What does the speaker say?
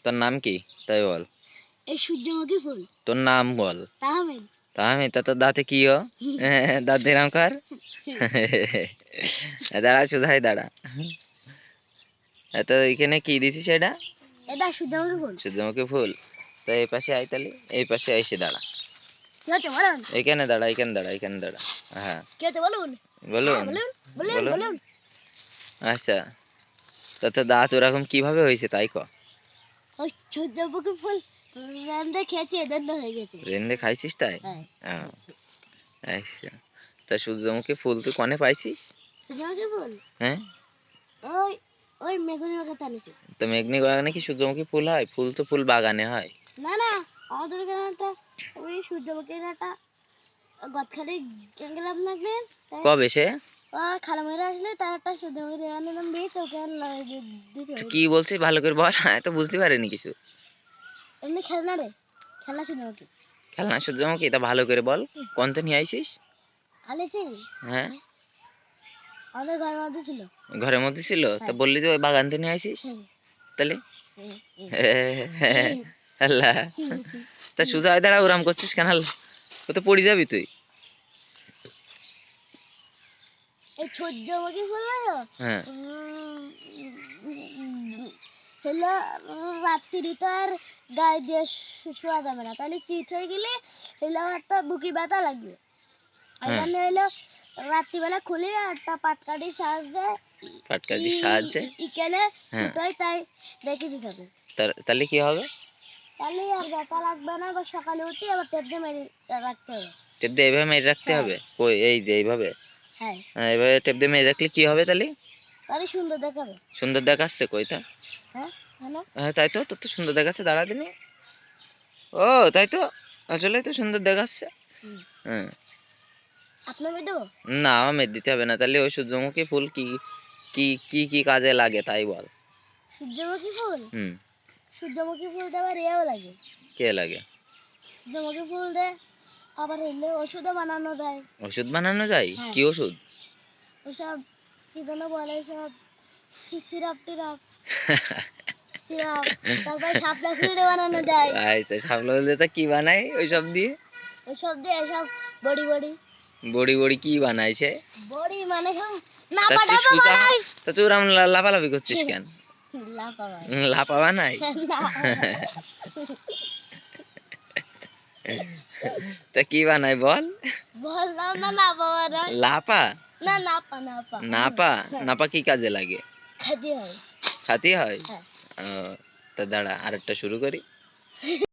তোর নাম কি তাই বল। এই সূর্যমুখী ফুল। তোর নাম বল। তাহমিদ। তাহমিদ। তা তোর দাঁতে কি ও? দাঁত দিলাম কার? দাঁড়া সুধাই দাঁড়া। তো এখানে কি দিছিস এটা? এটা সূর্যমুখী ফুল। সূর্যমুখী ফুল। তো এই পাশে আয় তালি, এই পাশে এসে দাঁড়া। কি হচ্ছে বলুন? এখানে দাঁড়া, এখানে দাঁড়া, এখানে দাঁড়া। হ্যাঁ কি হচ্ছে বলুন? বলুন বলুন বলুন বলুন। বলুন। আচ্ছা, তা তোর দাঁত ওরকম কিভাবে হয়েছে তাই ক। ওই সূর্যমুখী ফুল রান্দে খেয়েছি এজন্য হয়ে গেছে। রেন্দে খাইছিস তাই? হ্যাঁ। আচ্ছা, তা সূর্যমুখী ফুল তুই কনে পাইছিস? সূর্যমুখী ফুল হ্যাঁ, ওই ওই মেঘনি বাগাতে আনিছি। তো মেঘনি বাগানে কি সূর্যমুখী ফুল হয়? ফুল তো ফুল বাগানে হয়। না না, আমাদের এখানে একটা ওই সূর্যমুখীর একটা গদখালি গেলাম না একদিন। কবে সে? খালামেরা আসলে তার একটা সূর্যমুখী আনলাম বীজ ওকে দিতে হবে। কি বলছিস ভালো করে বল, তো বুঝতে পারিনি কিছু। এমনি খেলনা রে, খেলনা সূর্যমুখী। খেলনা সূর্যমুখী? তা ভালো করে বল, কোন থেকে নিয়ে আইছিস? আলেছি হ্যাঁ, আমাদের ঘরের মধ্যে ছিল। ঘরের মধ্যে ছিল? তা বললি যে ওই বাগান থেকে নিয়ে আইছিস তাহলে? আল্লাহ, তা সুজা হয়ে দাঁড়া, ওরাম করছিস কেন? ও তো পড়ে যাবি তুই। এই সূর্যমুখী ফুল না হ্যাঁ, হলো রাত্রি তো আর গায়ে দিয়ে শোয়া যাবে না, তাহলে চিত হয়ে গেলে হলো একটা বুকি ব্যথা লাগবে। এই জন্য হলো রাত্রিবেলা খুলে একটা পাটকাঠির সাহায্যে পাটকাঠির সাহায্যে ইকেনে ফুটোয় তাই রেখে দিতে হবে। তাহলে কি হবে? তাহলে আর ব্যথা লাগবে না, বা সকালে উঠে আবার টেপ দিয়ে মেরে রাখতে হবে। টেপ দিয়ে এইভাবে মেরে রাখতে হবে? কই, এই যে এইভাবে? হ্যাঁ, এইভাবে টেপ দিয়ে মেরে রাখলে কি হবে তাহলে? তাহলে সুন্দর দেখাবে। সুন্দর দেখাচ্ছে? কই তা? হ্যাঁ হ্যালো, হ্যাঁ তাই তো, তোর তো সুন্দর দেখাচ্ছে, দাঁড়া দিনি। ও তাই তো, আসলেই তো সুন্দর দেখাচ্ছে। হ্যাঁ, আপনার মেয়ে দেবো? না, আমার মেয়ে দিতে হবে না। তাহলে ওই সূর্যমুখী ফুল কি কি কি কি কাজে লাগে তাই বল। সূর্যমুখী ফুল, হুম, সূর্যমুখী ফুল তো আবার এও লাগে। কে লাগে? সূর্যমুখী ফুল দে আবার হইলে ওষুধও বানানো যায়। ওষুধ বানানো যায়? হ্যাঁ। কি ওষুধ? ওইসব কি যেন বলে, সব সিরাপ টিরাপ, সিরাপ, তারপরে শাপলা ফুল দিয়ে বানানো যায়। তাই তো, শাপলা ফুল দিয়ে তা কি বানায় ওইসব দিয়ে? ওইসব দিয়ে সব বড়ি বড়ি বড়ি বড়ি কি বানাইছে? বড়ি মানে সব তা নাপা তুই ডাপা সুজা, বানাই। তা তুই ওরম লাফালাফি করছিস কেন? লাপা বানাই। লাফা বানাই? না। তা কি বানাই বল? বললাম না লাপা বানাই। লাপা? না নাপা নাপা। নাপা? নাপা কি কাজে লাগে? খাদি হয়। খাতি হয়? হ্যাঁ। ও, তা দাঁড়া আরেকটা শুরু করি।